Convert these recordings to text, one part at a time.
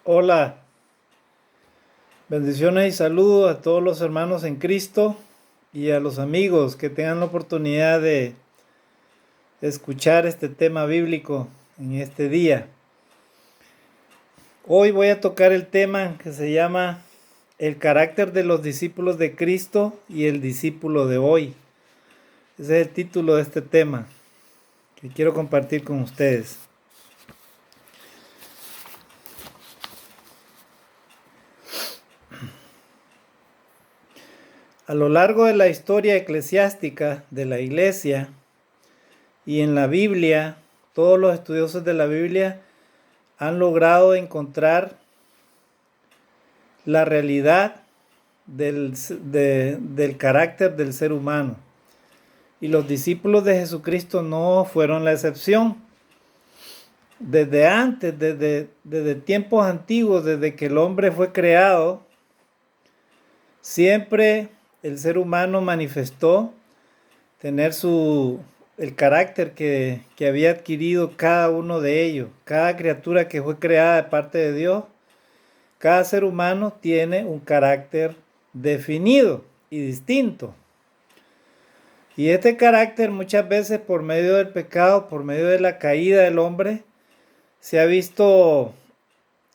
Hola, bendiciones y saludos a todos los hermanos en Cristo y a los amigos que tengan la oportunidad de escuchar este tema bíblico en este día. Hoy voy a tocar el tema que se llama el carácter de los discípulos de Cristo y el discípulo de hoy. Ese es el título de este tema que quiero compartir con ustedes. A lo largo de la historia eclesiástica de la Iglesia y en la Biblia, todos los estudiosos de la Biblia han logrado encontrar la realidad del carácter del ser humano. Y los discípulos de Jesucristo no fueron la excepción. Desde antes, desde tiempos antiguos, desde que el hombre fue creado, siempre el ser humano manifestó tener el carácter que había adquirido cada uno de ellos. Cada criatura que fue creada de parte de Dios, cada ser humano tiene un carácter definido y distinto. Y este carácter muchas veces por medio del pecado, por medio de la caída del hombre, se ha visto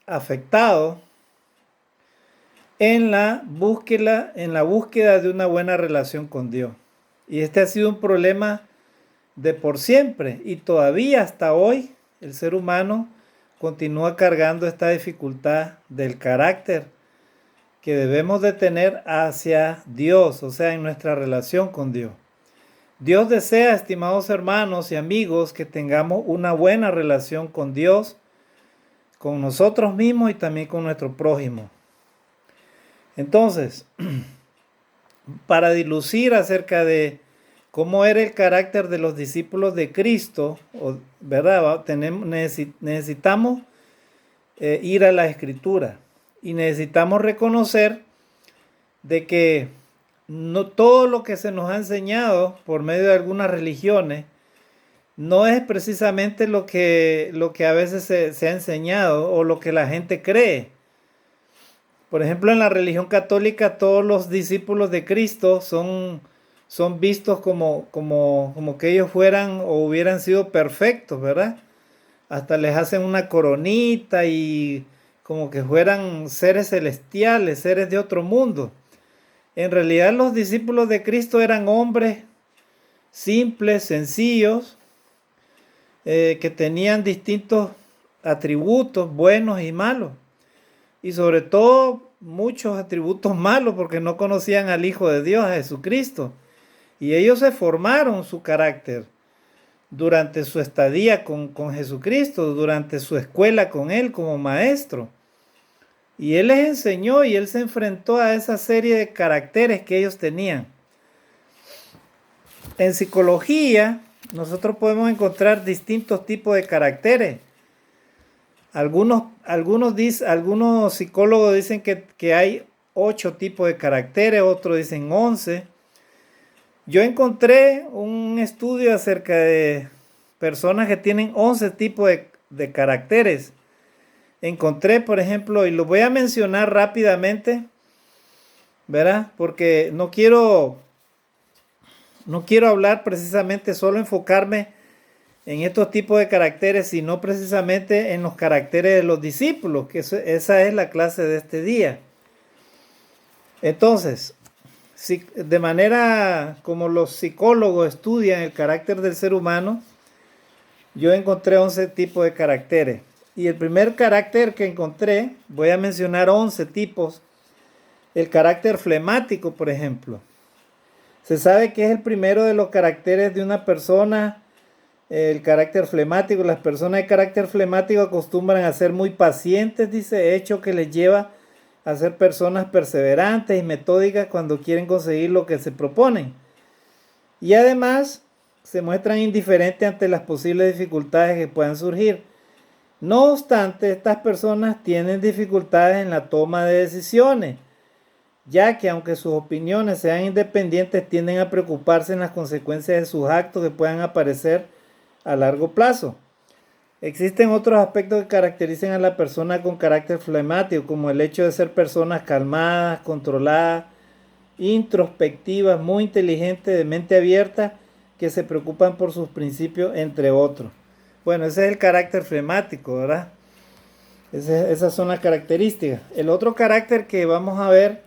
afectado en la búsqueda de una buena relación con Dios. Y este ha sido un problema de por siempre, y todavía hasta hoy el ser humano continúa cargando esta dificultad del carácter que debemos de tener hacia Dios, o sea, en nuestra relación con Dios. Dios desea, estimados hermanos y amigos, que tengamos una buena relación con Dios, con nosotros mismos y también con nuestro prójimo. Entonces, para dilucir acerca de cómo era el carácter de los discípulos de Cristo, ¿verdad? Necesitamos ir a la Escritura y necesitamos reconocer de que no todo lo que se nos ha enseñado por medio de algunas religiones no es precisamente lo que a veces se ha enseñado o lo que la gente cree. Por ejemplo, en la religión católica todos los discípulos de Cristo son vistos como que ellos fueran o hubieran sido perfectos, ¿verdad? Hasta les hacen una coronita y como que fueran seres celestiales, seres de otro mundo. En realidad los discípulos de Cristo eran hombres simples, sencillos, que tenían distintos atributos buenos y malos. Y sobre todo muchos atributos malos porque no conocían al Hijo de Dios, a Jesucristo. Y ellos se formaron su carácter durante su estadía con Jesucristo, durante su escuela con Él como maestro. Y Él les enseñó y Él se enfrentó a esa serie de caracteres que ellos tenían. En psicología, nosotros podemos encontrar distintos tipos de caracteres. Algunos psicólogos dicen que hay 8 tipos de caracteres, otros dicen 11. Yo encontré un estudio acerca de personas que tienen 11 tipos de caracteres. Encontré, por ejemplo, y lo voy a mencionar rápidamente, ¿verdad? Porque no quiero hablar precisamente, solo enfocarme en estos tipos de caracteres, sino precisamente en los caracteres de los discípulos, que esa es la clase de este día. Entonces, de manera como los psicólogos estudian el carácter del ser humano, yo encontré 11 tipos de caracteres. Y el primer carácter que encontré, voy a mencionar 11 tipos. El carácter flemático, por ejemplo. Se sabe que es el primero de los caracteres de una persona. El carácter flemático, las personas de carácter flemático acostumbran a ser muy pacientes, dice, hecho que les lleva a ser personas perseverantes y metódicas cuando quieren conseguir lo que se proponen. Y además se muestran indiferentes ante las posibles dificultades que puedan surgir. No obstante, estas personas tienen dificultades en la toma de decisiones, ya que aunque sus opiniones sean independientes, tienden a preocuparse en las consecuencias de sus actos que puedan aparecer a largo plazo. Existen otros aspectos que caracterizan a la persona con carácter flemático, como el hecho de ser personas calmadas, controladas, introspectivas, muy inteligentes, de mente abierta, que se preocupan por sus principios, entre otros. Bueno, ese es el carácter flemático, ¿verdad? Esas son las características. El otro carácter que vamos a ver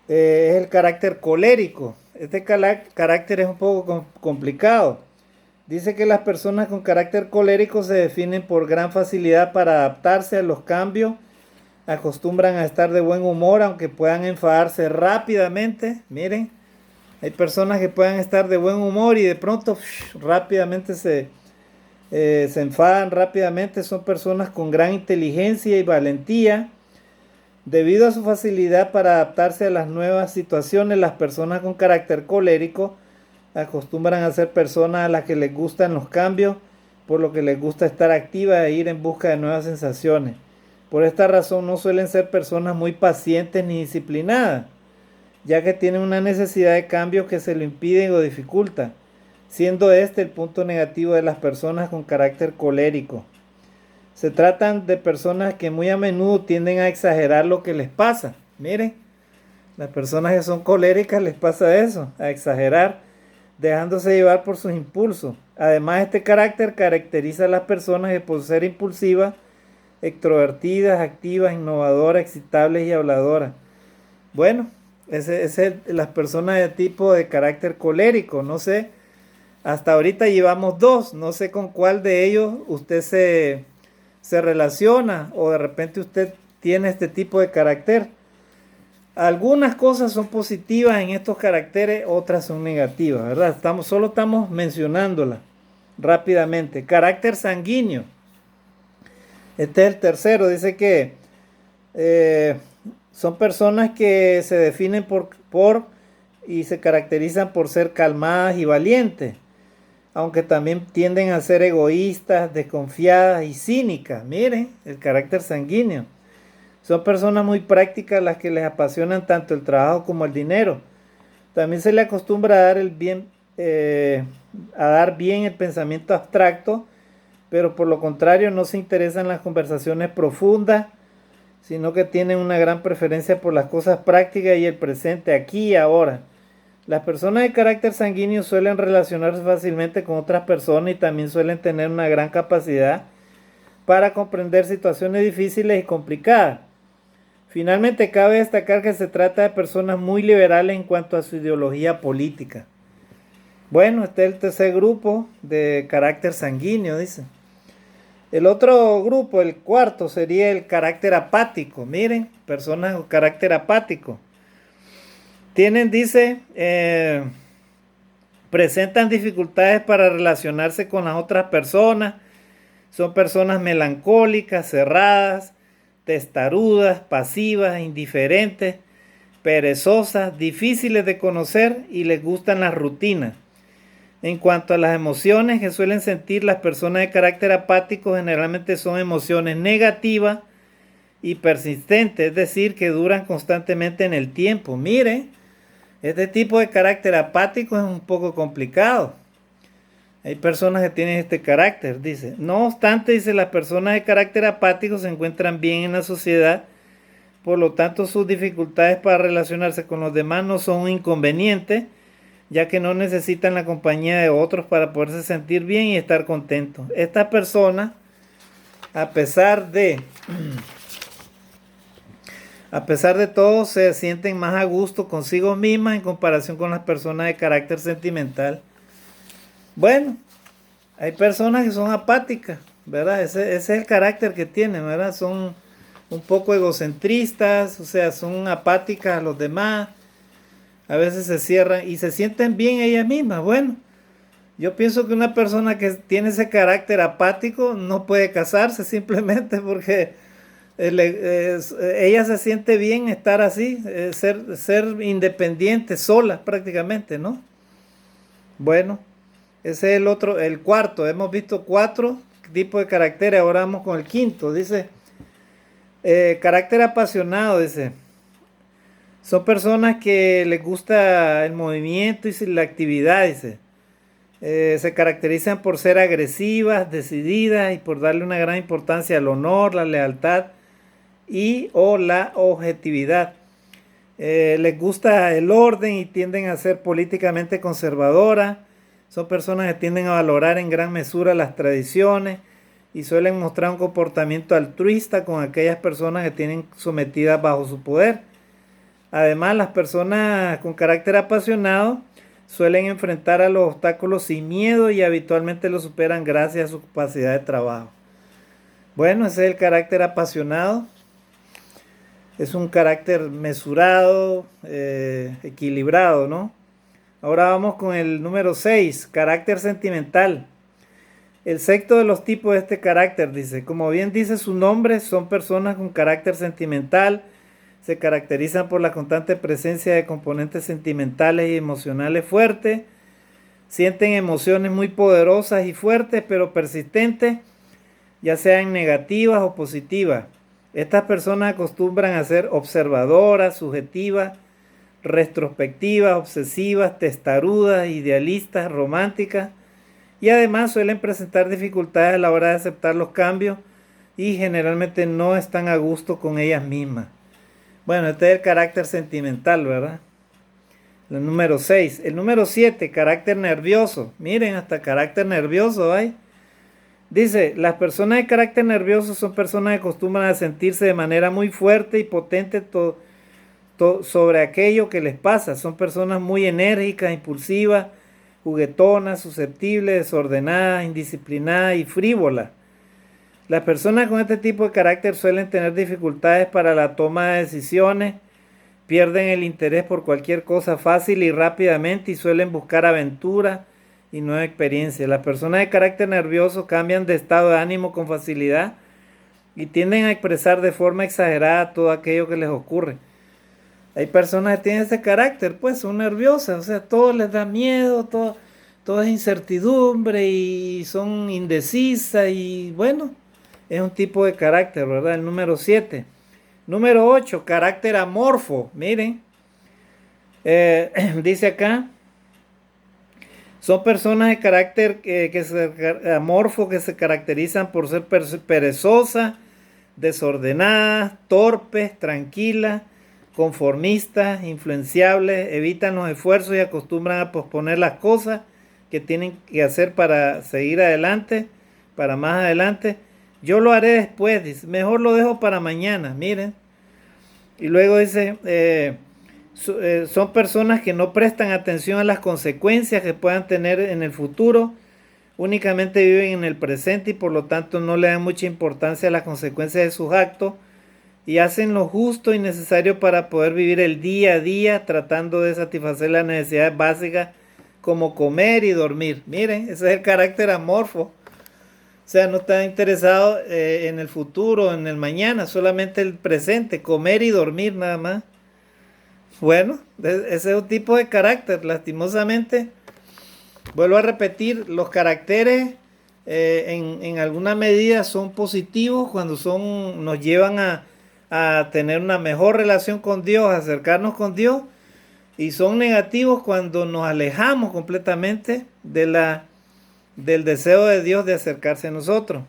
es el carácter colérico. Este carácter es un poco complicado. Dice que las personas con carácter colérico se definen por gran facilidad para adaptarse a los cambios, acostumbran a estar de buen humor aunque puedan enfadarse rápidamente. Miren, hay personas que puedan estar de buen humor y de pronto rápidamente se enfadan rápidamente. Son personas con gran inteligencia y valentía. Debido a su facilidad para adaptarse a las nuevas situaciones, las personas con carácter colérico acostumbran a ser personas a las que les gustan los cambios, por lo que les gusta estar activas e ir en busca de nuevas sensaciones. Por esta razón no suelen ser personas muy pacientes ni disciplinadas, ya que tienen una necesidad de cambio que se lo impiden o dificultan, siendo este el punto negativo de las personas con carácter colérico. Se tratan de personas que muy a menudo tienden a exagerar lo que les pasa. Miren, las personas que son coléricas les pasa eso, a exagerar, dejándose llevar por sus impulsos. Además, este carácter caracteriza a las personas que por ser impulsivas, extrovertidas, activas, innovadoras, excitables y habladoras. Bueno, ese es las personas de tipo de carácter colérico. No sé, hasta ahorita llevamos dos, no sé con cuál de ellos usted se relaciona o de repente usted tiene este tipo de carácter. Algunas cosas son positivas en estos caracteres, otras son negativas, ¿verdad? Solo estamos mencionándolas rápidamente. Carácter sanguíneo. Este es el tercero. Dice que son personas que se definen por y se caracterizan por ser calmadas y valientes, aunque también tienden a ser egoístas, desconfiadas y cínicas. Miren, el carácter sanguíneo. Son personas muy prácticas las que les apasionan tanto el trabajo como el dinero. También se le acostumbra a dar bien el pensamiento abstracto, pero por lo contrario no se interesan en las conversaciones profundas, sino que tienen una gran preferencia por las cosas prácticas y el presente, aquí y ahora. Las personas de carácter sanguíneo suelen relacionarse fácilmente con otras personas y también suelen tener una gran capacidad para comprender situaciones difíciles y complicadas. Finalmente, cabe destacar que se trata de personas muy liberales en cuanto a su ideología política. Bueno, este es el tercer grupo de carácter sanguíneo, dice. El otro grupo, el cuarto, sería el carácter apático. Miren, personas con carácter apático. Dice, presentan dificultades para relacionarse con las otras personas. Son personas melancólicas, cerradas, testarudas, pasivas, indiferentes, perezosas, difíciles de conocer y les gustan las rutinas. En cuanto a las emociones que suelen sentir las personas de carácter apático, generalmente son emociones negativas y persistentes, es decir, que duran constantemente en el tiempo. Mire, este tipo de carácter apático es un poco complicado. Hay personas que tienen este carácter, dice. No obstante, dice, las personas de carácter apático se encuentran bien en la sociedad, por lo tanto sus dificultades para relacionarse con los demás no son un inconveniente, ya que no necesitan la compañía de otros para poderse sentir bien y estar contentos. Estas personas, a pesar de todo, se sienten más a gusto consigo mismas en comparación con las personas de carácter sentimental. Bueno, hay personas que son apáticas, ¿verdad? Ese es el carácter que tienen, ¿verdad? Son un poco egocentristas, o sea, son apáticas a los demás. A veces se cierran y se sienten bien ellas mismas. Bueno, yo pienso que una persona que tiene ese carácter apático no puede casarse simplemente porque ella se siente bien estar así, ser independiente, sola prácticamente, ¿no? Bueno, ese es el cuarto. Hemos visto 4 tipos de caracteres, ahora vamos con el quinto. Dice, carácter apasionado, dice. Son personas que les gusta el movimiento y la actividad, dice. Se caracterizan por ser agresivas, decididas y por darle una gran importancia al honor, la lealtad y o la objetividad. Les gusta el orden y tienden a ser políticamente conservadoras. Son personas que tienden a valorar en gran mesura las tradiciones y suelen mostrar un comportamiento altruista con aquellas personas que tienen sometidas bajo su poder. Además, las personas con carácter apasionado suelen enfrentar a los obstáculos sin miedo y habitualmente los superan gracias a su capacidad de trabajo. Bueno, ese es el carácter apasionado. Es un carácter mesurado, equilibrado, ¿no? Ahora vamos con el número 6, carácter sentimental. El sexto de los tipos de este carácter, dice, como bien dice su nombre, son personas con carácter sentimental. Se caracterizan por la constante presencia de componentes sentimentales y emocionales fuertes. Sienten emociones muy poderosas y fuertes, pero persistentes, ya sean negativas o positivas. Estas personas acostumbran a ser observadoras, subjetivas, retrospectivas, obsesivas, testarudas, idealistas, románticas, y además suelen presentar dificultades a la hora de aceptar los cambios y generalmente no están a gusto con ellas mismas. Bueno, este es el carácter sentimental, ¿verdad? El número 6. El número 7, carácter nervioso. Miren, hasta carácter nervioso hay. Dice, las personas de carácter nervioso son personas que acostumbran a sentirse de manera muy fuerte y potente sobre aquello que les pasa. Son personas muy enérgicas, impulsivas, juguetonas, susceptibles, desordenadas, indisciplinadas y frívolas. Las personas con este tipo de carácter suelen tener dificultades para la toma de decisiones, pierden el interés por cualquier cosa fácil y rápidamente y suelen buscar aventuras y nueva experiencia. Las personas de carácter nervioso cambian de estado de ánimo con facilidad y tienden a expresar de forma exagerada todo aquello que les ocurre. Hay personas que tienen ese carácter, pues son nerviosas, o sea, todo les da miedo, todo es incertidumbre y son indecisas y bueno, es un tipo de carácter, ¿verdad? El número 7. Número 8, carácter amorfo. Miren, dice acá, son personas de carácter amorfo que se caracterizan por ser perezosas, desordenadas, torpes, tranquilas, conformistas, influenciables, evitan los esfuerzos y acostumbran a posponer las cosas que tienen que hacer para seguir adelante, para más adelante. Yo lo haré después, dice, mejor lo dejo para mañana, miren. Y luego dice, son personas que no prestan atención a las consecuencias que puedan tener en el futuro, únicamente viven en el presente y por lo tanto no le dan mucha importancia a las consecuencias de sus actos y hacen lo justo y necesario para poder vivir el día a día tratando de satisfacer las necesidades básicas como comer y dormir. Miren, ese es el carácter amorfo. O sea, no está interesado en el futuro, en el mañana, solamente el presente, comer y dormir nada más. Bueno, ese es un tipo de carácter, lastimosamente. Vuelvo a repetir, los caracteres en alguna medida son positivos cuando nos llevan a tener una mejor relación con Dios, a acercarnos con Dios, y son negativos cuando nos alejamos completamente del deseo de Dios de acercarse a nosotros.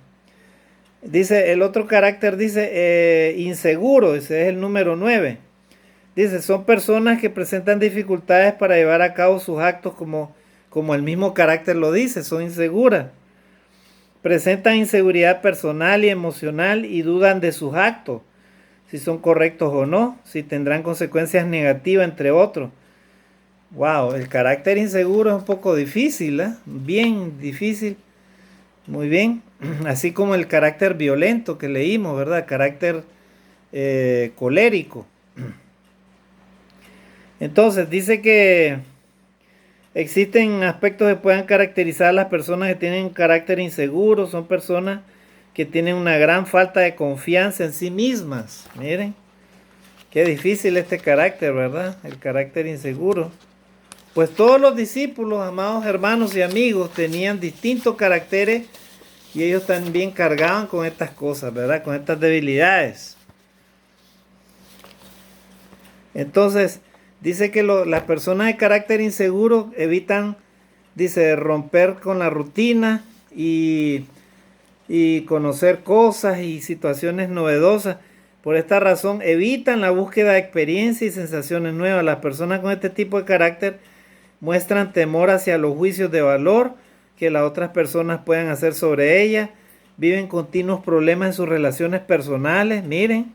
Dice, el otro carácter dice inseguro, ese es el número 9. Dice, son personas que presentan dificultades para llevar a cabo sus actos como el mismo carácter lo dice, son inseguras. Presentan inseguridad personal y emocional y dudan de sus actos, si son correctos o no, si tendrán consecuencias negativas, entre otros. Wow, el carácter inseguro es un poco difícil, ¿eh? Bien difícil. Muy bien. Así como el carácter violento que leímos, ¿verdad? Carácter colérico. Entonces, dice que existen aspectos que puedan caracterizar a las personas que tienen un carácter inseguro. Son personas que tienen una gran falta de confianza en sí mismas. Miren, qué difícil este carácter, ¿verdad? El carácter inseguro. Pues todos los discípulos, amados hermanos y amigos, tenían distintos caracteres y ellos también cargaban con estas cosas, ¿verdad? Con estas debilidades. Entonces, dice que las personas de carácter inseguro evitan dice, romper con la rutina y conocer cosas y situaciones novedosas. Por esta razón, evitan la búsqueda de experiencia y sensaciones nuevas. Las personas con este tipo de carácter muestran temor hacia los juicios de valor que las otras personas puedan hacer sobre ellas. Viven continuos problemas en sus relaciones personales. Miren,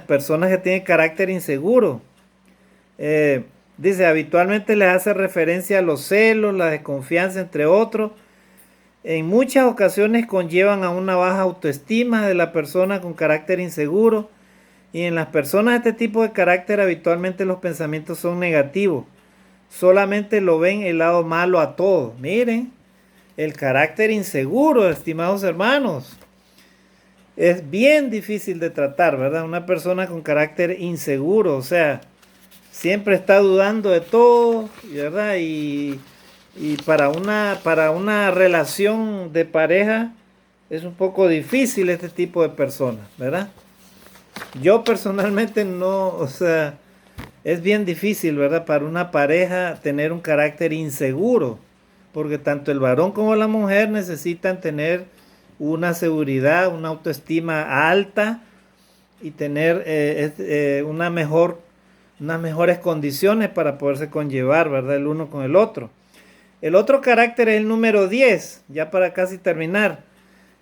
personas que tienen carácter inseguro. Dice, habitualmente les hace referencia a los celos, la desconfianza, entre otros. En muchas ocasiones conllevan a una baja autoestima de la persona con carácter inseguro. Y en las personas de este tipo de carácter habitualmente los pensamientos son negativos. Solamente lo ven el lado malo a todo. Miren, el carácter inseguro, estimados hermanos, es bien difícil de tratar, ¿verdad? Una persona con carácter inseguro, o sea, siempre está dudando de todo, ¿verdad? Y para una relación de pareja es un poco difícil este tipo de personas, ¿verdad? Yo personalmente no, o sea, es bien difícil, ¿verdad? Para una pareja tener un carácter inseguro, porque tanto el varón como la mujer necesitan tener una seguridad, una autoestima alta y tener unas mejores condiciones para poderse conllevar, ¿verdad? El uno con el otro. El otro carácter es el número 10, ya para casi terminar.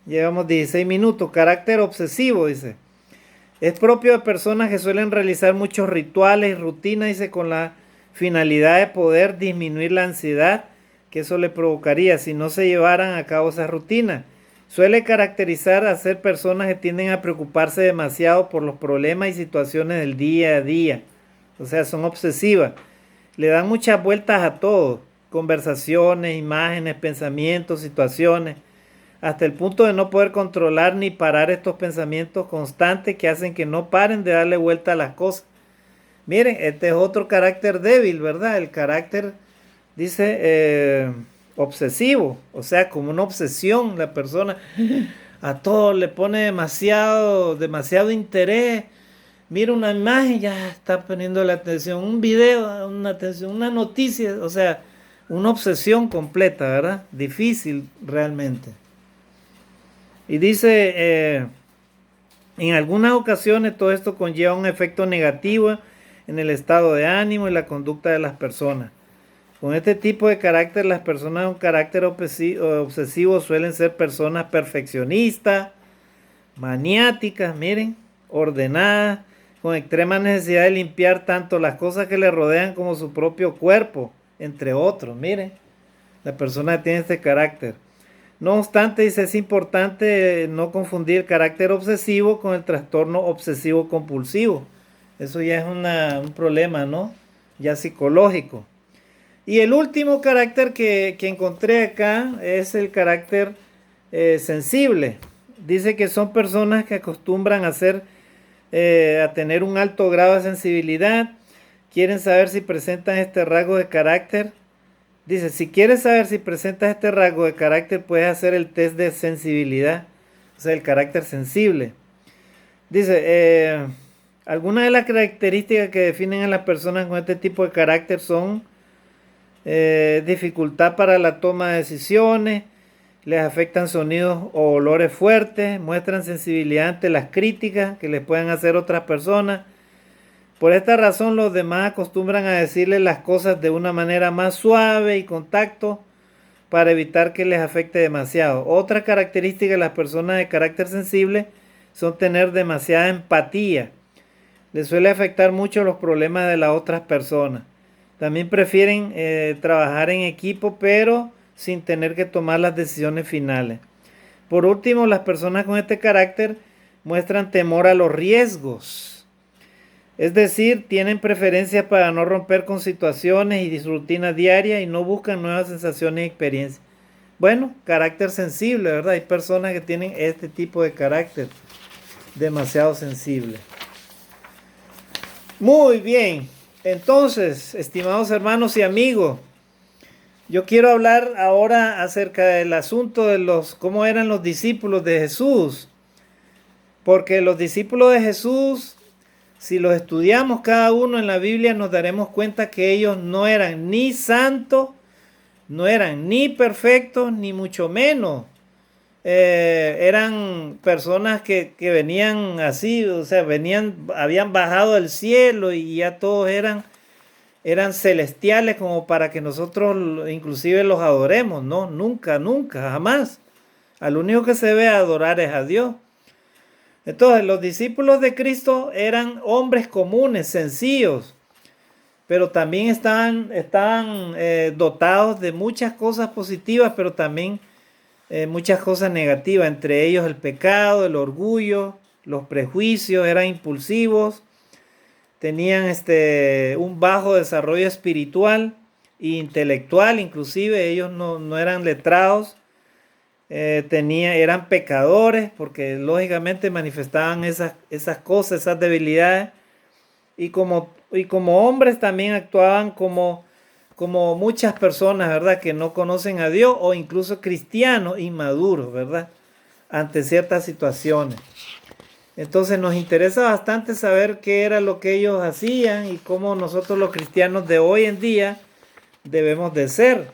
Llevamos 16 minutos. Carácter obsesivo, dice. Es propio de personas que suelen realizar muchos rituales y rutinas, dice, con la finalidad de poder disminuir la ansiedad que eso le provocaría si no se llevaran a cabo esas rutinas. Suele caracterizar a ser personas que tienden a preocuparse demasiado por los problemas y situaciones del día a día. O sea, son obsesivas. Le dan muchas vueltas a todo. Conversaciones, imágenes, pensamientos, situaciones. Hasta el punto de no poder controlar ni parar estos pensamientos constantes que hacen que no paren de darle vuelta a las cosas. Miren, este es otro carácter débil, ¿verdad? El carácter, dice, obsesivo, o sea, como una obsesión. La persona a todo le pone demasiado interés. Mira una imagen, ya está poniendo la atención, un video, una atención, una noticia, o sea, una obsesión completa, ¿verdad? Difícil realmente. Y dice, en algunas ocasiones todo esto conlleva un efecto negativo en el estado de ánimo y la conducta de las personas. Con este tipo de carácter, las personas con carácter obsesivo suelen ser personas perfeccionistas, maniáticas, miren, ordenadas, con extrema necesidad de limpiar tanto las cosas que le rodean como su propio cuerpo, entre otros. Miren, la persona tiene este carácter. No obstante, dice, es importante no confundir el carácter obsesivo con el trastorno obsesivo compulsivo. Eso ya es un problema, ¿no? Ya psicológico. Y el último carácter que encontré acá es el carácter sensible. Dice que son personas que acostumbran a tener un alto grado de sensibilidad. Quieren saber si presentan este rasgo de carácter. Dice, si quieres saber si presentas este rasgo de carácter, puedes hacer el test de sensibilidad, o sea, el carácter sensible. Dice, algunas de las características que definen a las personas con este tipo de carácter son dificultad para la toma de decisiones, les afectan sonidos o olores fuertes, muestran sensibilidad ante las críticas que les puedan hacer otras personas. Por esta razón, los demás acostumbran a decirles las cosas de una manera más suave y con tacto para evitar que les afecte demasiado. Otra característica de las personas de carácter sensible son tener demasiada empatía. Les suele afectar mucho los problemas de las otras personas. También prefieren trabajar en equipo, pero sin tener que tomar las decisiones finales. Por último, las personas con este carácter muestran temor a los riesgos. Es decir, tienen preferencia para no romper con situaciones y rutinas diarias y no buscan nuevas sensaciones y experiencias. Bueno, carácter sensible, ¿verdad? Hay personas que tienen este tipo de carácter demasiado sensible. Muy bien, entonces, estimados hermanos y amigos, yo quiero hablar ahora acerca del asunto de cómo eran los discípulos de Jesús. Porque los discípulos de Jesús, si los estudiamos cada uno en la Biblia, nos daremos cuenta que ellos no eran ni santos no eran ni perfectos, ni mucho menos. Eran personas que venían así, o sea, habían bajado del cielo y ya todos eran celestiales como para que nosotros inclusive los adoremos, ¿no? Nunca, nunca, jamás. Al único que se debe adorar es a Dios. Entonces, los discípulos de Cristo eran hombres comunes, sencillos, pero también estaban dotados de muchas cosas positivas, pero también muchas cosas negativas, entre ellos el pecado, el orgullo, los prejuicios, eran impulsivos, tenían un bajo desarrollo espiritual e intelectual, inclusive ellos no eran letrados, eran pecadores porque lógicamente manifestaban esas cosas, esas debilidades, y como hombres también actuaban como muchas personas, ¿verdad? Que no conocen a Dios, o incluso cristianos inmaduros, ¿verdad? Ante ciertas situaciones. Entonces nos interesa bastante saber qué era lo que ellos hacían y cómo nosotros los cristianos de hoy en día debemos de ser.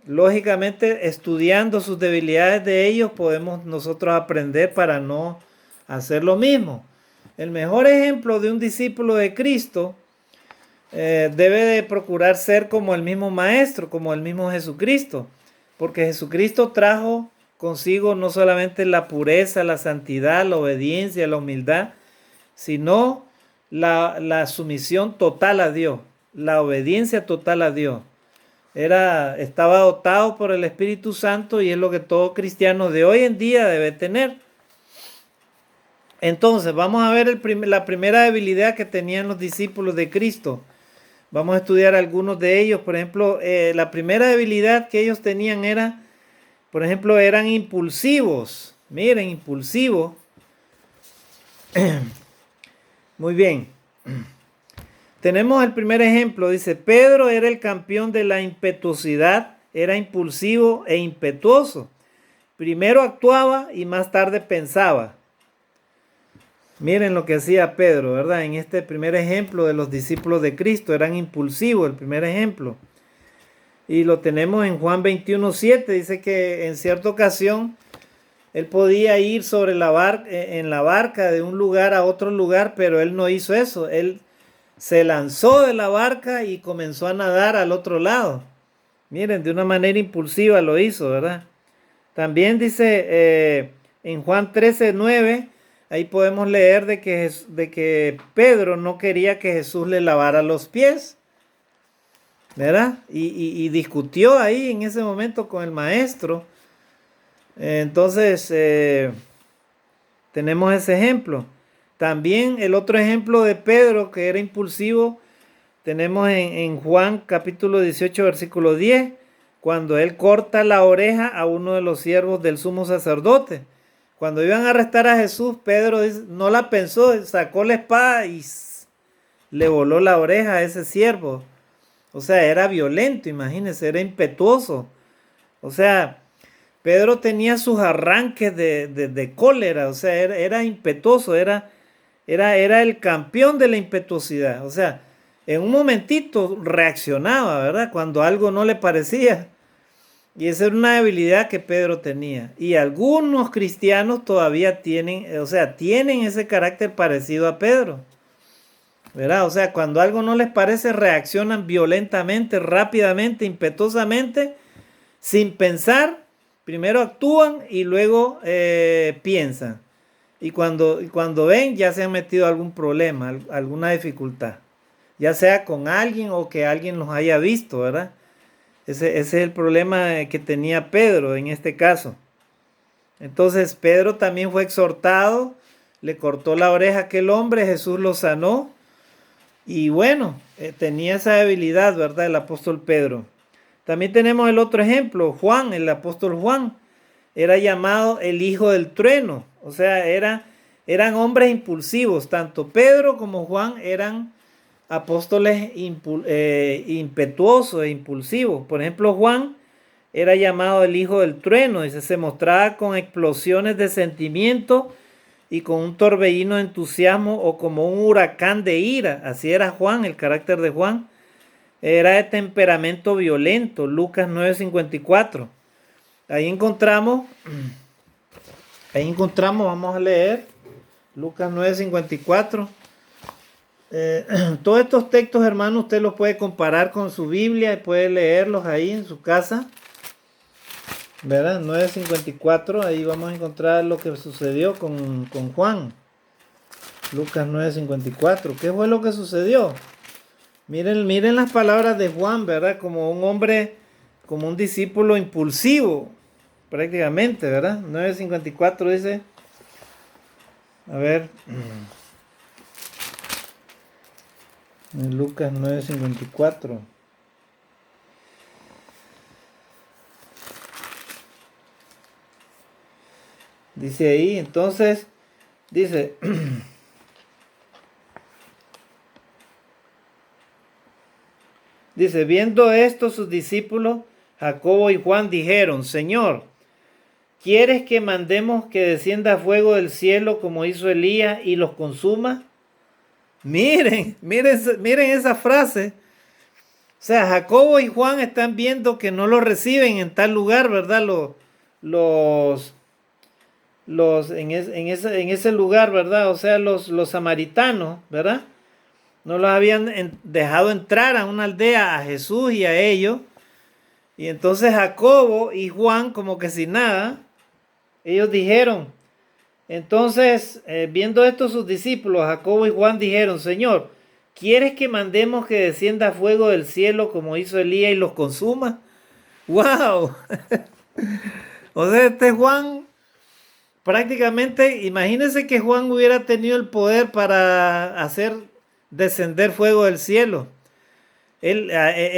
Lógicamente, estudiando sus debilidades de ellos, podemos nosotros aprender para no hacer lo mismo. El mejor ejemplo de un discípulo de Cristo debe de procurar ser como el mismo Maestro, como el mismo Jesucristo, porque Jesucristo trajo consigo no solamente la pureza, la santidad, la obediencia, la humildad, sino la sumisión total a Dios, la obediencia total a Dios. Estaba dotado por el Espíritu Santo y es lo que todo cristiano de hoy en día debe tener. Entonces, vamos a ver la primera debilidad que tenían los discípulos de Cristo. Vamos a estudiar algunos de ellos. Por ejemplo, la primera debilidad que ellos tenían eran impulsivos. Miren, impulsivos. Muy bien. Tenemos el primer ejemplo. Dice, Pedro era el campeón de la impetuosidad. Era impulsivo e impetuoso. Primero actuaba y más tarde pensaba. Miren lo que hacía Pedro, ¿verdad? En este primer ejemplo de los discípulos de Cristo, eran impulsivos, el primer ejemplo. Y lo tenemos en Juan 21:7, dice que en cierta ocasión él podía ir en la barca de un lugar a otro lugar, pero él no hizo eso. Él se lanzó de la barca y comenzó a nadar al otro lado. Miren, de una manera impulsiva lo hizo, ¿verdad? También dice en Juan 13:9, ahí podemos leer de que Pedro no quería que Jesús le lavara los pies, ¿verdad? Y discutió ahí en ese momento con el maestro. Entonces, tenemos ese ejemplo. También el otro ejemplo de Pedro, que era impulsivo, tenemos en Juan capítulo 18, versículo 10, cuando él corta la oreja a uno de los siervos del sumo sacerdote. Cuando iban a arrestar a Jesús, Pedro no la pensó, sacó la espada y le voló la oreja a ese siervo. O sea, era violento, imagínense, era impetuoso. O sea, Pedro tenía sus arranques de cólera, o sea, era impetuoso, era el campeón de la impetuosidad. O sea, en un momentito reaccionaba, ¿verdad? Cuando algo no le parecía. Y esa era una debilidad que Pedro tenía. Y algunos cristianos todavía tienen ese carácter parecido a Pedro, ¿verdad? O sea, cuando algo no les parece, reaccionan violentamente, rápidamente, impetuosamente, sin pensar. Primero actúan y luego piensan. Y cuando ven, ya se han metido algún problema, alguna dificultad. Ya sea con alguien o que alguien los haya visto, ¿verdad? Ese es el problema que tenía Pedro en este caso. Entonces Pedro también fue exhortado, le cortó la oreja a aquel hombre, Jesús lo sanó. Y bueno, tenía esa debilidad, ¿verdad? El apóstol Pedro. También tenemos el otro ejemplo, Juan, el apóstol Juan. Era llamado el hijo del trueno. O sea, eran hombres impulsivos. Tanto Pedro como Juan eran apóstoles impetuosos e impulsivos. Por ejemplo, Juan era llamado el hijo del trueno. Dice, se mostraba con explosiones de sentimiento y con un torbellino de entusiasmo o como un huracán de ira. Así era Juan, el carácter de Juan. era de temperamento violento, Lucas 9:54. Ahí encontramos, vamos a leer, Lucas 9:54. Todos estos textos, hermanos, usted los puede comparar con su Biblia y puede leerlos ahí en su casa. ¿Verdad? 9:54, ahí vamos a encontrar lo que sucedió con Juan. Lucas 9:54. ¿Qué fue lo que sucedió? Miren las palabras de Juan, ¿verdad? Como un hombre, como un discípulo impulsivo, prácticamente, ¿verdad? 9:54 dice, a ver, en Lucas 9:54. Dice ahí, entonces, dice, dice, viendo esto sus discípulos, Jacobo y Juan dijeron, Señor, ¿quieres que mandemos que descienda fuego del cielo como hizo Elías y los consuma? Miren esa frase. O sea, Jacobo y Juan están viendo que no lo reciben en tal lugar, ¿verdad? En ese lugar, ¿verdad? O sea, los samaritanos, ¿verdad? No los habían dejado entrar a una aldea a Jesús y a ellos. Y entonces Jacobo y Juan, como que sin nada, ellos dijeron, entonces, viendo esto sus discípulos, Jacobo y Juan dijeron, Señor, ¿quieres que mandemos que descienda fuego del cielo como hizo Elías y los consuma? ¡Wow! O sea, este Juan, prácticamente, imagínense que Juan hubiera tenido el poder para hacer descender fuego del cielo. Él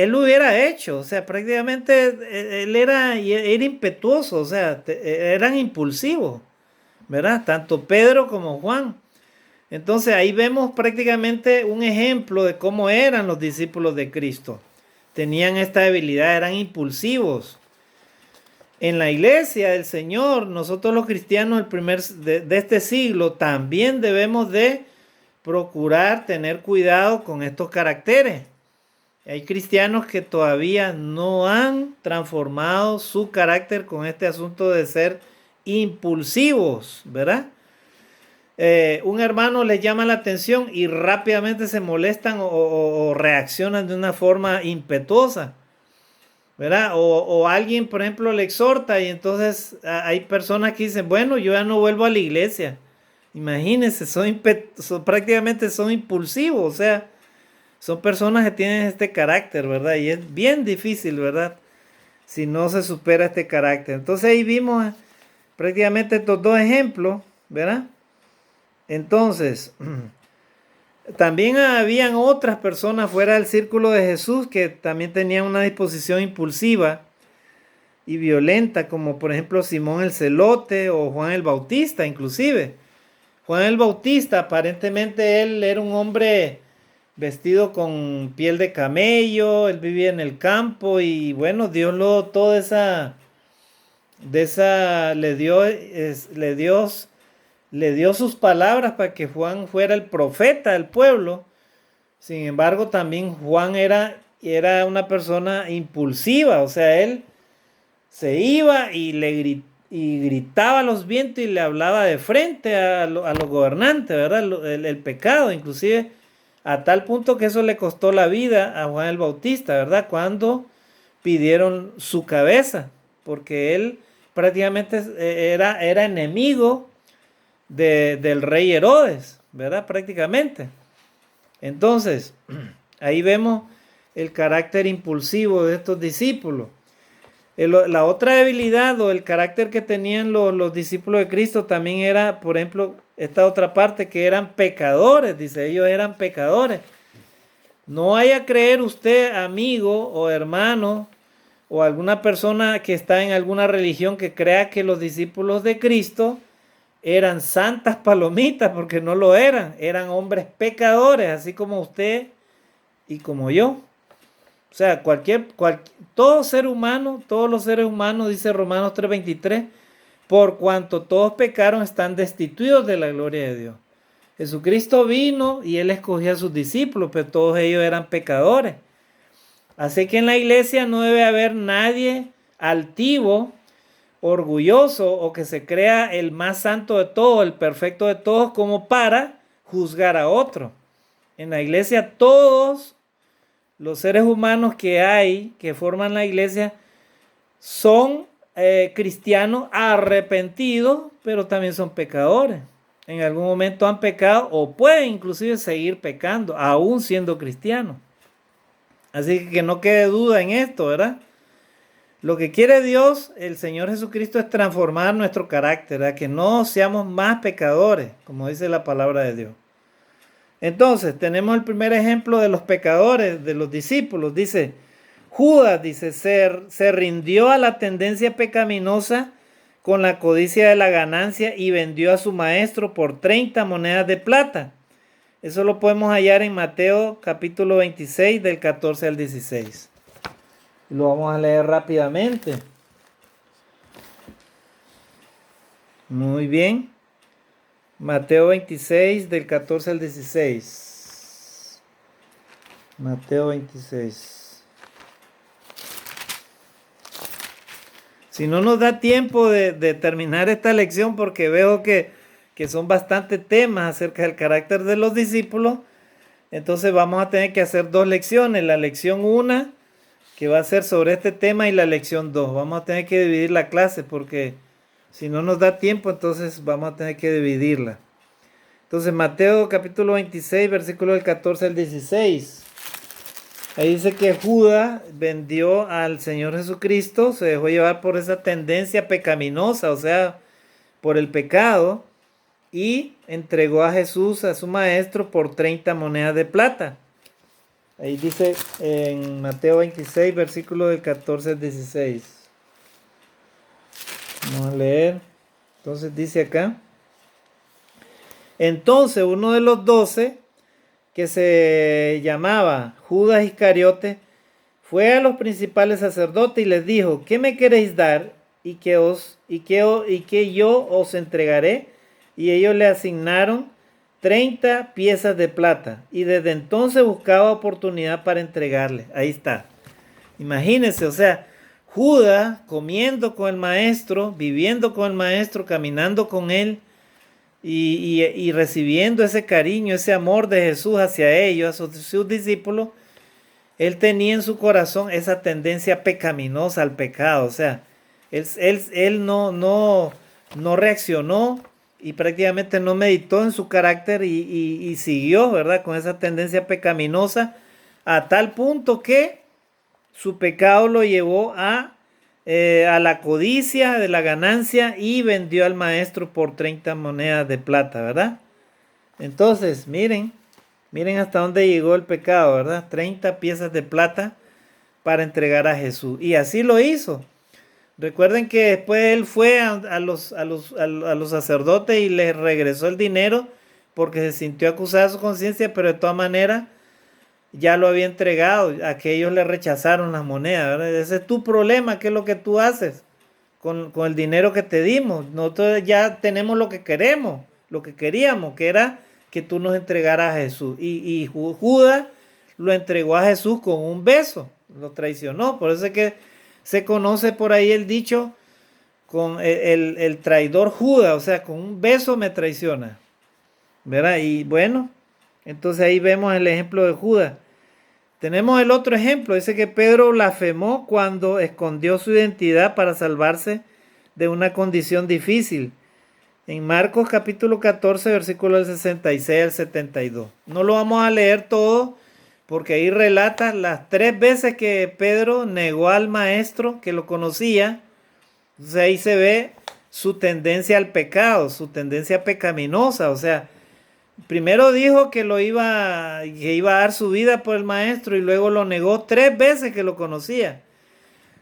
lo hubiera hecho, o sea, prácticamente él era impetuoso, o sea, eran impulsivos, ¿verdad? Tanto Pedro como Juan. Entonces ahí vemos prácticamente un ejemplo de cómo eran los discípulos de Cristo. Tenían esta debilidad, eran impulsivos. En la iglesia del Señor, nosotros los cristianos de este siglo también debemos de procurar tener cuidado con estos caracteres. Hay cristianos que todavía no han transformado su carácter con este asunto de ser impulsivos, ¿verdad? Un hermano les llama la atención y rápidamente se molestan o reaccionan de una forma impetuosa, ¿verdad? O alguien, por ejemplo, le exhorta y entonces hay personas que dicen, bueno, yo ya no vuelvo a la iglesia. Imagínense, prácticamente son impulsivos, o sea, son personas que tienen este carácter, ¿verdad? Y es bien difícil, ¿verdad? Si no se supera este carácter. Entonces ahí vimos prácticamente estos dos ejemplos, ¿verdad? Entonces, también habían otras personas fuera del círculo de Jesús que también tenían una disposición impulsiva y violenta, como por ejemplo Simón el Celote o Juan el Bautista, inclusive. Juan el Bautista, aparentemente él era un hombre vestido con piel de camello, él vivía en el campo y bueno, Dios le dio sus palabras para que Juan fuera el profeta del pueblo. Sin embargo, también Juan era una persona impulsiva, o sea, él se iba y gritaba a los vientos y le hablaba de frente a los gobernantes, ¿verdad? El pecado, inclusive a tal punto que eso le costó la vida a Juan el Bautista, ¿verdad? Cuando pidieron su cabeza, porque él prácticamente era enemigo del rey Herodes, ¿verdad? Prácticamente. Entonces, ahí vemos el carácter impulsivo de estos discípulos. La otra debilidad o el carácter que tenían los discípulos de Cristo también era, por ejemplo, esta otra parte, que eran pecadores, dice, ellos eran pecadores. No vaya a creer usted, amigo o hermano, o alguna persona que está en alguna religión que crea que los discípulos de Cristo eran santas palomitas, porque no lo eran hombres pecadores, así como usted y como yo. O sea, todo ser humano, todos los seres humanos, dice Romanos 3:23, por cuanto todos pecaron, están destituidos de la gloria de Dios. Jesucristo vino y él escogió a sus discípulos, pero todos ellos eran pecadores. Así que en la iglesia no debe haber nadie altivo, orgulloso o que se crea el más santo de todos, el perfecto de todos, como para juzgar a otro. En la iglesia todos los seres humanos que hay, que forman la iglesia, son cristianos arrepentidos, pero también son pecadores. En algún momento han pecado o pueden inclusive seguir pecando, aún siendo cristianos. Así que no quede duda en esto, ¿verdad? Lo que quiere Dios, el Señor Jesucristo, es transformar nuestro carácter, ¿verdad? Que no seamos más pecadores, como dice la palabra de Dios. Entonces, tenemos el primer ejemplo de los pecadores, de los discípulos. Dice, Judas, dice, se rindió a la tendencia pecaminosa con la codicia de la ganancia y vendió a su maestro por 30 monedas de plata. Eso lo podemos hallar en Mateo capítulo 26 del 14 al 16. Lo vamos a leer rápidamente. Muy bien. Mateo 26 del 14 al 16. Mateo 26. Si no nos da tiempo de terminar esta lección, porque veo que son bastantes temas acerca del carácter de los discípulos, entonces vamos a tener que hacer dos lecciones. La lección 1, que va a ser sobre este tema, y la lección 2. Vamos a tener que dividir la clase, porque si no nos da tiempo, entonces vamos a tener que dividirla. Entonces, Mateo capítulo 26, versículo del 14 al 16. Ahí dice que Judas vendió al Señor Jesucristo, se dejó llevar por esa tendencia pecaminosa, o sea, por el pecado, y entregó a Jesús, a su maestro, por 30 monedas de plata. Ahí dice en Mateo 26, versículo del 14 al 16. Vamos a leer. Entonces dice acá. Entonces uno de los 12, que se llamaba Judas Iscariote, fue a los principales sacerdotes y les dijo, ¿qué me queréis dar y que yo os entregaré? Y ellos le asignaron 30 piezas de plata, y desde entonces buscaba oportunidad para entregarle. Ahí está. Imagínense, o sea, Judas comiendo con el maestro, viviendo con el maestro, caminando con él, y recibiendo ese cariño, ese amor de Jesús hacia ellos, a sus discípulos. Él tenía en su corazón esa tendencia pecaminosa al pecado. O sea, él no reaccionó y prácticamente no meditó en su carácter y siguió, ¿verdad?, con esa tendencia pecaminosa, a tal punto que su pecado lo llevó a la codicia de la ganancia y vendió al maestro por 30 monedas de plata, ¿verdad? Entonces, miren hasta dónde llegó el pecado, ¿verdad? 30 piezas de plata para entregar a Jesús. Y así lo hizo. Recuerden que después él fue a los sacerdotes y les regresó el dinero porque se sintió acusado de su conciencia, pero de todas maneras ya lo había entregado, a que ellos le rechazaron las monedas, ¿verdad? Ese es tu problema, ¿qué es lo que tú haces con el dinero que te dimos? Nosotros ya tenemos lo que queremos, lo que queríamos, que era que tú nos entregaras a Jesús. Y Judas lo entregó a Jesús con un beso, lo traicionó. Por eso es que se conoce por ahí el dicho, con el traidor Judas, o sea, con un beso me traiciona, ¿verdad? Y bueno, entonces ahí vemos el ejemplo de Judas. Tenemos el otro ejemplo, dice que Pedro blasfemó cuando escondió su identidad para salvarse de una condición difícil. En Marcos capítulo 14, versículo del 66 al 72. No lo vamos a leer todo, porque ahí relata las 3 veces que Pedro negó al maestro que lo conocía. Entonces ahí se ve su tendencia al pecado, su tendencia pecaminosa. O sea, primero dijo que iba a dar su vida por el maestro y luego lo negó 3 veces que lo conocía.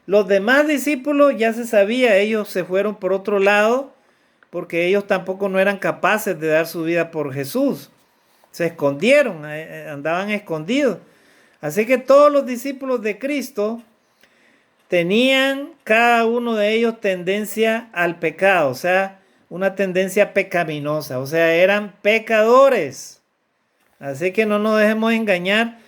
Los demás discípulos ya se sabía, ellos se fueron por otro lado porque ellos tampoco no eran capaces de dar su vida por Jesús. Se escondieron, andaban escondidos. Así que todos los discípulos de Cristo tenían cada uno de ellos tendencia al pecado, o sea, una tendencia pecaminosa, o sea, eran pecadores. Así que no nos dejemos engañar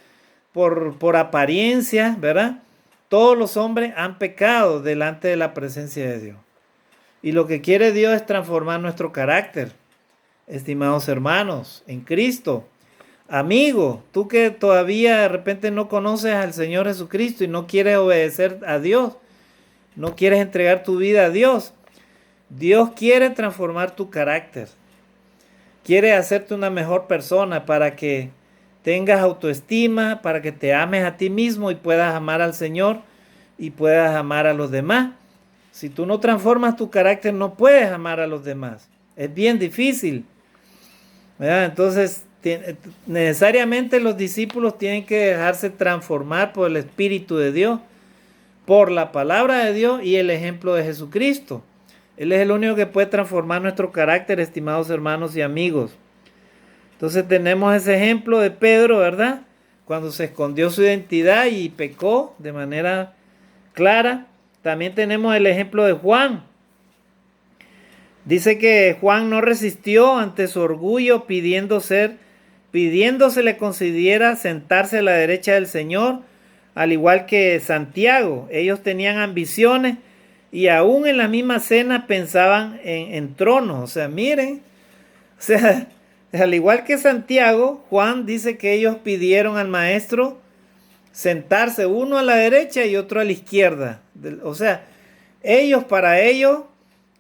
por apariencia, ¿verdad? Todos los hombres han pecado delante de la presencia de Dios. Y lo que quiere Dios es transformar nuestro carácter, estimados hermanos, en Cristo. Amigo, tú que todavía de repente no conoces al Señor Jesucristo y no quieres obedecer a Dios, no quieres entregar tu vida a Dios, Dios quiere transformar tu carácter. Quiere hacerte una mejor persona para que tengas autoestima, para que te ames a ti mismo y puedas amar al Señor y puedas amar a los demás. Si tú no transformas tu carácter, no puedes amar a los demás. Es bien difícil, ¿verdad? Entonces, necesariamente los discípulos tienen que dejarse transformar por el Espíritu de Dios, por la palabra de Dios y el ejemplo de Jesucristo. Él es el único que puede transformar nuestro carácter, estimados hermanos y amigos. Entonces tenemos ese ejemplo de Pedro, ¿verdad? Cuando se escondió su identidad y pecó de manera clara. También tenemos el ejemplo de Juan. Dice que Juan no resistió ante su orgullo pidiéndose le concediera sentarse a la derecha del Señor, al igual que Santiago. Ellos tenían ambiciones y aún en la misma cena pensaban en tronos. O sea, miren, o sea, al igual que Santiago, Juan dice que ellos pidieron al maestro sentarse uno a la derecha y otro a la izquierda. O sea, para ellos,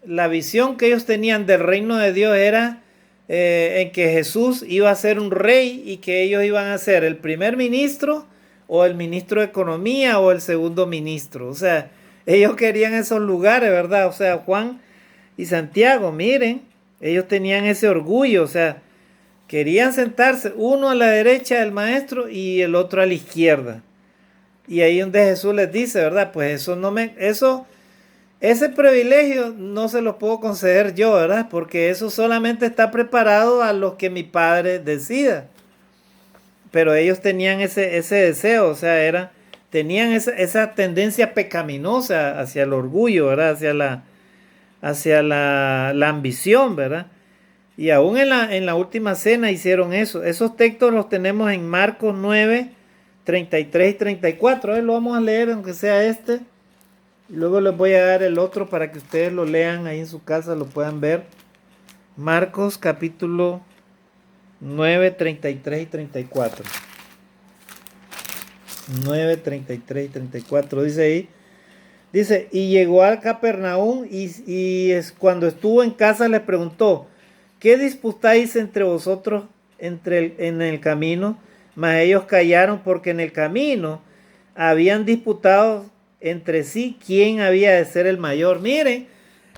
la visión que ellos tenían del reino de Dios era en que Jesús iba a ser un rey y que ellos iban a ser el primer ministro o el ministro de Economía o el segundo ministro. O sea, ellos querían esos lugares, ¿verdad? O sea, Juan y Santiago, miren, ellos tenían ese orgullo, o sea, querían sentarse uno a la derecha del maestro y el otro a la izquierda. Y ahí donde Jesús les dice, ¿verdad? Pues ese privilegio no se lo puedo conceder yo, ¿verdad? Porque eso solamente está preparado a los que mi Padre decida. Pero ellos tenían ese deseo, o sea, tenían esa tendencia pecaminosa hacia el orgullo, ¿verdad? Hacia la ambición, ¿verdad? Y aún en la última cena hicieron eso. Esos textos los tenemos en Marcos 9, 33 y 34. A ver, lo vamos a leer, aunque sea este. Y luego les voy a dar el otro para que ustedes lo lean ahí en su casa, lo puedan ver. Marcos capítulo 9, 33 y 34. 9, 33 y 34. Dice ahí. Dice, y llegó a Capernaum y cuando estuvo en casa les preguntó, ¿qué disputáis entre vosotros en el camino? Mas ellos callaron porque en el camino habían disputado entre sí quién había de ser el mayor. Miren,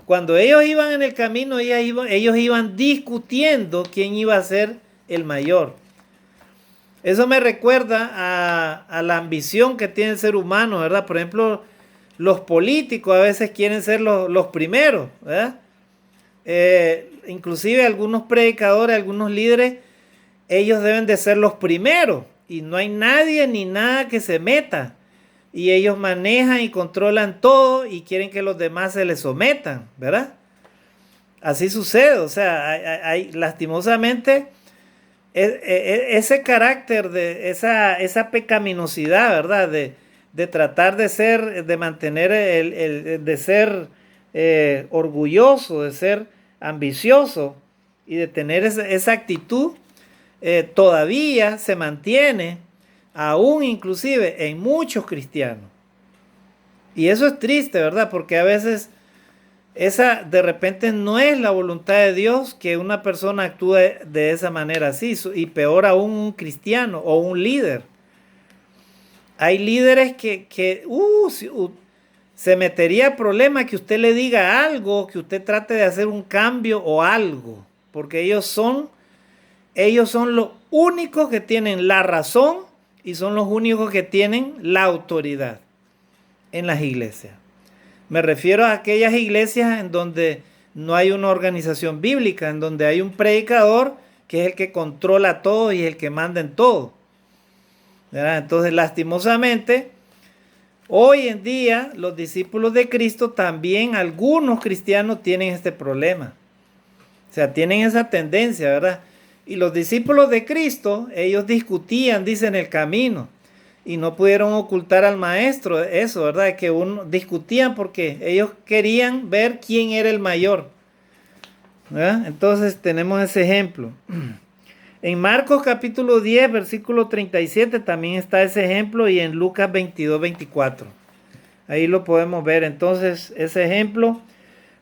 cuando ellos iban en el camino, ellos iban discutiendo quién iba a ser el mayor. Eso me recuerda a la ambición que tiene el ser humano, ¿verdad? Por ejemplo, los políticos a veces quieren ser los primeros, ¿verdad? Inclusive algunos predicadores, algunos líderes, ellos deben de ser los primeros y no hay nadie ni nada que se meta y ellos manejan y controlan todo y quieren que los demás se les sometan, ¿verdad? Así sucede, o sea, hay lastimosamente ese carácter de esa pecaminosidad, ¿verdad? De tratar de ser, de mantener de ser orgulloso, de ser ambicioso y de tener esa actitud, todavía se mantiene, aún inclusive en muchos cristianos. Y eso es triste, ¿verdad? Porque a veces esa de repente no es la voluntad de Dios que una persona actúe de esa manera así, y peor aún un cristiano o un líder. Hay líderes que se metería a problema que usted le diga algo, que usted trate de hacer un cambio o algo, porque ellos son los únicos que tienen la razón y son los únicos que tienen la autoridad en las iglesias. Me refiero a aquellas iglesias en donde no hay una organización bíblica, en donde hay un predicador que es el que controla todo y es el que manda en todo, ¿verdad? Entonces, lastimosamente, hoy en día los discípulos de Cristo también, algunos cristianos tienen este problema. O sea, tienen esa tendencia, ¿verdad? Y los discípulos de Cristo, ellos discutían, dice, en el camino. y no pudieron ocultar al maestro eso, ¿verdad? Que discutían porque ellos querían ver quién era el mayor, ¿verdad? Entonces tenemos ese ejemplo. En Marcos capítulo 10, versículo 37 también está ese ejemplo, y en Lucas 22, 24. Ahí lo podemos ver. Entonces, ese ejemplo,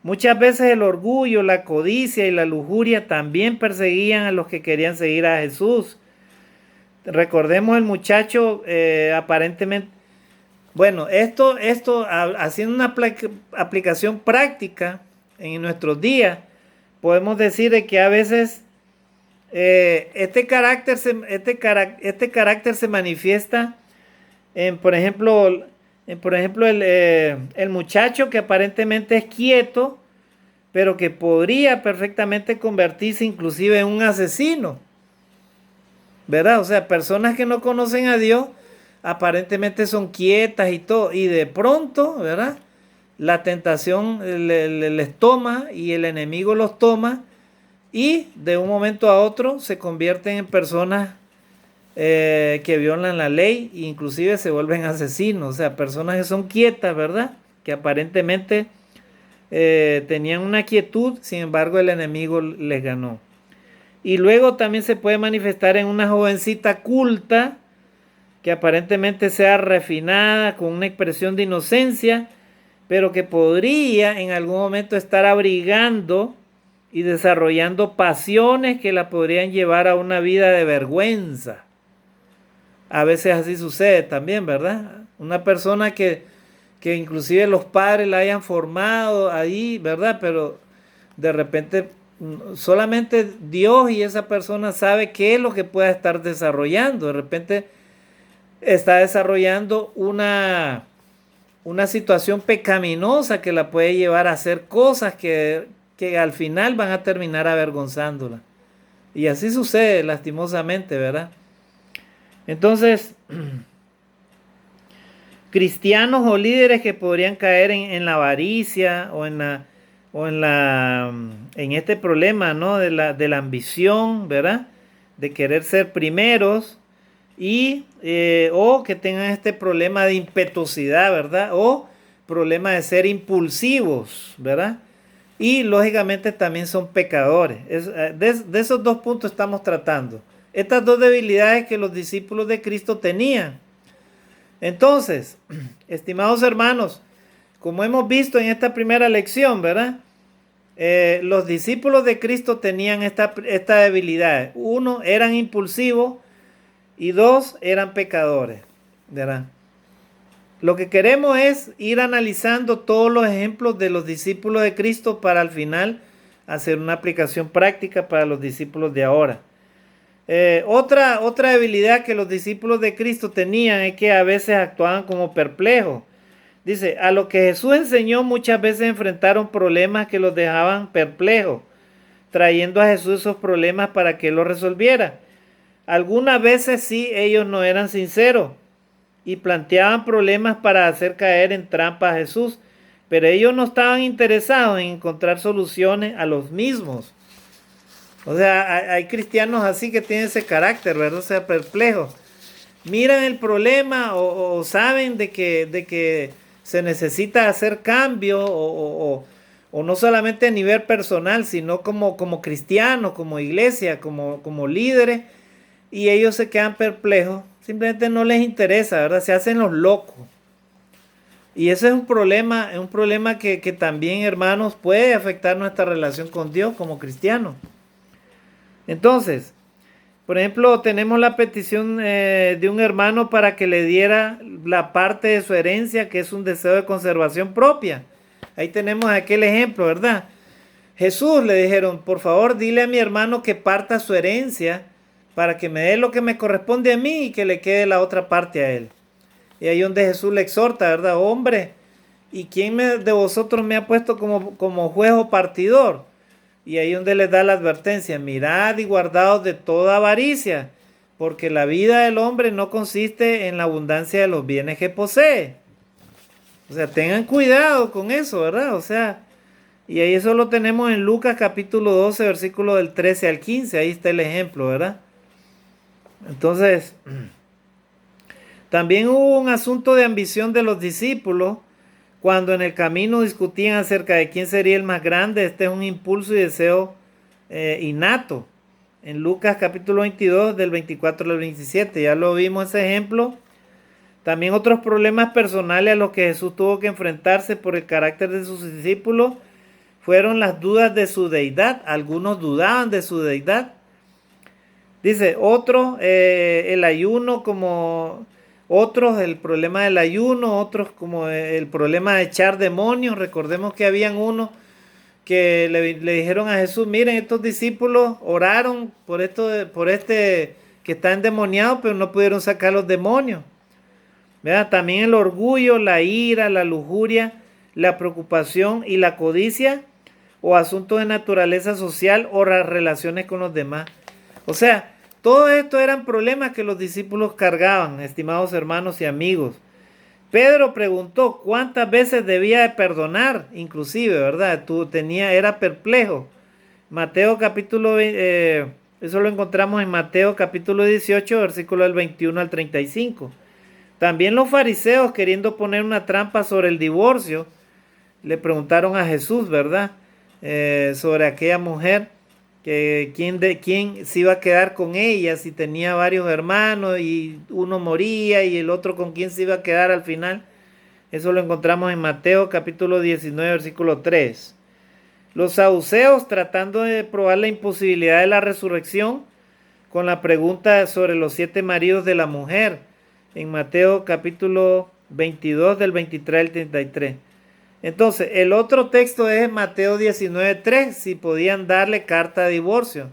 muchas veces el orgullo, la codicia y la lujuria también perseguían a los que querían seguir a Jesús. Recordemos el muchacho aparentemente, bueno, esto haciendo una aplicación práctica en nuestros días, podemos decir de que a veces este carácter se manifiesta en, por ejemplo, el muchacho que aparentemente es quieto, pero que podría perfectamente convertirse inclusive en un asesino, ¿verdad? O sea, personas que no conocen a Dios aparentemente son quietas y todo, y de pronto, ¿verdad? La tentación les toma y el enemigo los toma, y de un momento a otro se convierten en personas que violan la ley e inclusive se vuelven asesinos. O sea, personas que son quietas, ¿verdad? Que aparentemente tenían una quietud, sin embargo el enemigo les ganó. Y luego también se puede manifestar en una jovencita culta, que aparentemente sea refinada, con una expresión de inocencia, pero que podría en algún momento estar abrigando y desarrollando pasiones que la podrían llevar a una vida de vergüenza. A veces así sucede también, ¿verdad? Una persona que inclusive los padres la hayan formado ahí, ¿verdad? Pero de repente solamente Dios y esa persona sabe qué es lo que pueda estar desarrollando. De repente está desarrollando una situación pecaminosa que la puede llevar a hacer cosas que al final van a terminar avergonzándola. Y así sucede lastimosamente, ¿verdad? Entonces, cristianos o líderes que podrían caer en la avaricia en este problema, ¿no? de la ambición, ¿verdad? De querer ser primeros, y o que tengan este problema de impetuosidad, ¿verdad? O problema de ser impulsivos, ¿verdad? Y lógicamente también son pecadores. De esos dos puntos estamos tratando. Estas dos debilidades que los discípulos de Cristo tenían. Entonces, estimados hermanos, como hemos visto en esta primera lección, ¿verdad? Los discípulos de Cristo tenían esta debilidad. Uno, eran impulsivos, y dos, eran pecadores, ¿verdad? Lo que queremos es ir analizando todos los ejemplos de los discípulos de Cristo para al final hacer una aplicación práctica para los discípulos de ahora. Otra debilidad que los discípulos de Cristo tenían es que a veces actuaban como perplejos. Dice, a lo que Jesús enseñó muchas veces enfrentaron problemas que los dejaban perplejos, trayendo a Jesús esos problemas para que Él los resolviera. Algunas veces sí, ellos no eran sinceros y planteaban problemas para hacer caer en trampa a Jesús, pero ellos no estaban interesados en encontrar soluciones a los mismos. O sea, hay cristianos así que tienen ese carácter, ¿verdad? O sea, perplejos. Miran el problema o saben de que se necesita hacer cambio o no solamente a nivel personal, sino como cristianos, como iglesia, como líderes, y ellos se quedan perplejos, simplemente no les interesa, ¿verdad? Se hacen los locos. Y ese es un problema que también, hermanos, puede afectar nuestra relación con Dios como cristianos. Entonces, por ejemplo, tenemos la petición de un hermano para que le diera la parte de su herencia, que es un deseo de conservación propia. Ahí tenemos aquel ejemplo, ¿verdad? Jesús le dijeron, por favor, dile a mi hermano que parta su herencia para que me dé lo que me corresponde a mí y que le quede la otra parte a él. Y ahí donde Jesús le exhorta, ¿verdad? Hombre, ¿y quién de vosotros me ha puesto como juez o partidor? Y ahí donde les da la advertencia, mirad y guardaos de toda avaricia, porque la vida del hombre no consiste en la abundancia de los bienes que posee. O sea, tengan cuidado con eso, ¿verdad? O sea, y ahí eso lo tenemos en Lucas capítulo 12, versículo del 13 al 15, ahí está el ejemplo, ¿verdad? Entonces, También hubo un asunto de ambición de los discípulos cuando en el camino discutían acerca de quién sería el más grande. Este es un impulso y deseo innato. En Lucas capítulo 22 del 24 al 27, ya lo vimos ese ejemplo. También otros problemas personales a los que Jesús tuvo que enfrentarse por el carácter de sus discípulos fueron las dudas de su deidad. Algunos dudaban de su deidad. Dice, otros el ayuno como otros, el problema del ayuno, otros como el problema de echar demonios. Recordemos que habían unos que le dijeron a Jesús, miren, estos discípulos oraron por este que está endemoniado, pero no pudieron sacar los demonios. ¿Verdad? También el orgullo, la ira, la lujuria, la preocupación y la codicia o asuntos de naturaleza social o las relaciones con los demás. O sea, todo esto eran problemas que los discípulos cargaban, estimados hermanos y amigos. Pedro preguntó cuántas veces debía de perdonar, inclusive, ¿verdad? Era perplejo. Mateo capítulo, eso lo encontramos en Mateo capítulo 18, versículo del 21 al 35. También los fariseos, queriendo poner una trampa sobre el divorcio, le preguntaron a Jesús, ¿verdad? Sobre aquella mujer, que quién se iba a quedar con ella, si tenía varios hermanos y uno moría y el otro con quién se iba a quedar al final. Eso lo encontramos en Mateo capítulo 19, versículo 3. Los saduceos, tratando de probar la imposibilidad de la resurrección, con la pregunta sobre los 7 maridos de la mujer, en Mateo capítulo 22 del 23 al 33. Entonces, el otro texto es Mateo 19:3, si podían darle carta de divorcio.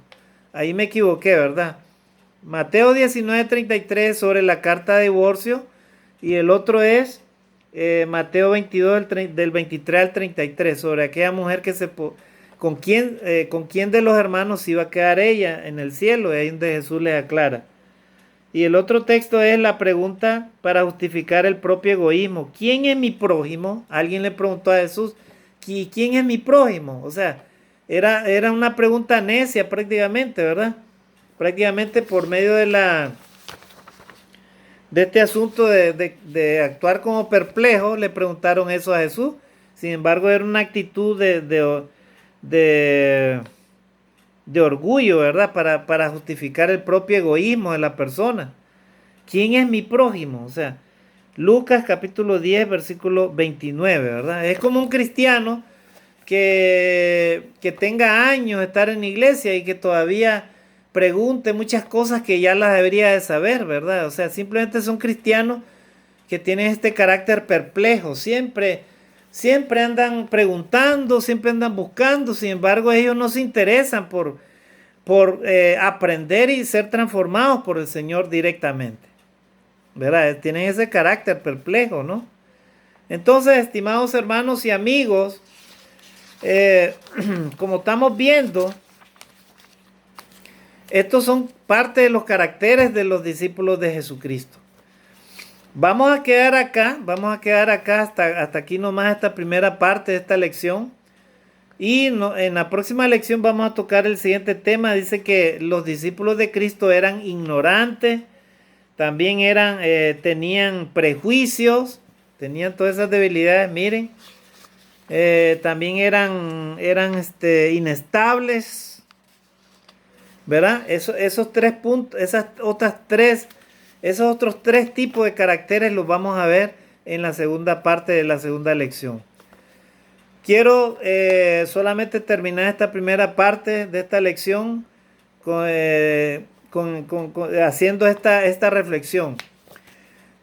Ahí me equivoqué, ¿verdad? Mateo 19:33 sobre la carta de divorcio y el otro es Mateo 22 del 23 al 33 sobre aquella mujer que con quién de los hermanos se iba a quedar ella en el cielo, ahí donde Jesús les aclara. Y el otro texto es la pregunta para justificar el propio egoísmo. ¿Quién es mi prójimo? Alguien le preguntó a Jesús, ¿quién es mi prójimo? O sea, era una pregunta necia prácticamente, ¿verdad? Prácticamente por medio de este asunto de actuar como perplejo, le preguntaron eso a Jesús. Sin embargo, era una actitud de orgullo, ¿verdad? Para justificar el propio egoísmo de la persona. ¿Quién es mi prójimo? O sea, Lucas capítulo 10, versículo 29, ¿verdad? Es como un cristiano que tenga años de estar en la iglesia y que todavía pregunte muchas cosas que ya las debería de saber, ¿verdad? O sea, simplemente son cristianos que tienen este carácter perplejo, siempre andan preguntando, siempre andan buscando, sin embargo ellos no se interesan por aprender y ser transformados por el Señor directamente, ¿verdad? Tienen ese carácter perplejo, ¿no? Entonces, estimados hermanos y amigos, como estamos viendo, estos son parte de los caracteres de los discípulos de Jesucristo. Vamos a quedar acá hasta aquí nomás esta primera parte de esta lección. Y en la próxima lección vamos a tocar el siguiente tema. Dice que los discípulos de Cristo eran ignorantes, también tenían prejuicios, tenían todas esas debilidades, miren. También eran inestables, ¿verdad? Esos 3 puntos, esos otros 3 tipos de caracteres los vamos a ver en la segunda parte de la segunda lección. Quiero solamente terminar esta primera parte de esta lección haciendo esta reflexión.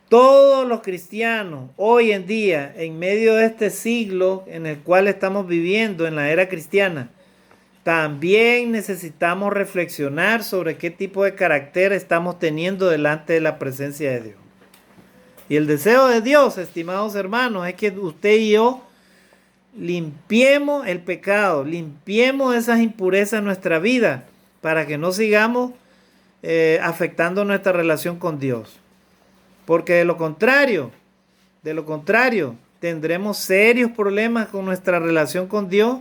Todos los cristianos hoy en día, en medio de este siglo en el cual estamos viviendo, en la era cristiana, también necesitamos reflexionar sobre qué tipo de carácter estamos teniendo delante de la presencia de Dios. Y el deseo de Dios, estimados hermanos, es que usted y yo limpiemos el pecado, limpiemos esas impurezas en nuestra vida para que no sigamos afectando nuestra relación con Dios. Porque de lo contrario, tendremos serios problemas con nuestra relación con Dios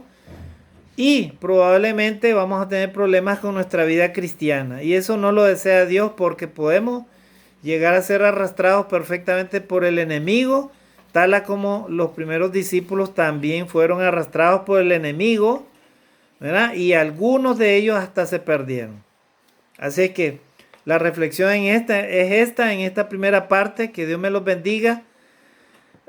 y probablemente vamos a tener problemas con nuestra vida cristiana. Y eso no lo desea Dios porque podemos llegar a ser arrastrados perfectamente por el enemigo, tal a como los primeros discípulos también fueron arrastrados por el enemigo, ¿verdad? Y algunos de ellos hasta se perdieron. Así que la reflexión en en esta primera parte. Que Dios me los bendiga.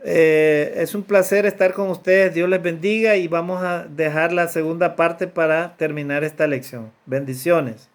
Es un placer estar con ustedes. Dios les bendiga y vamos a dejar la segunda parte para terminar esta lección. Bendiciones.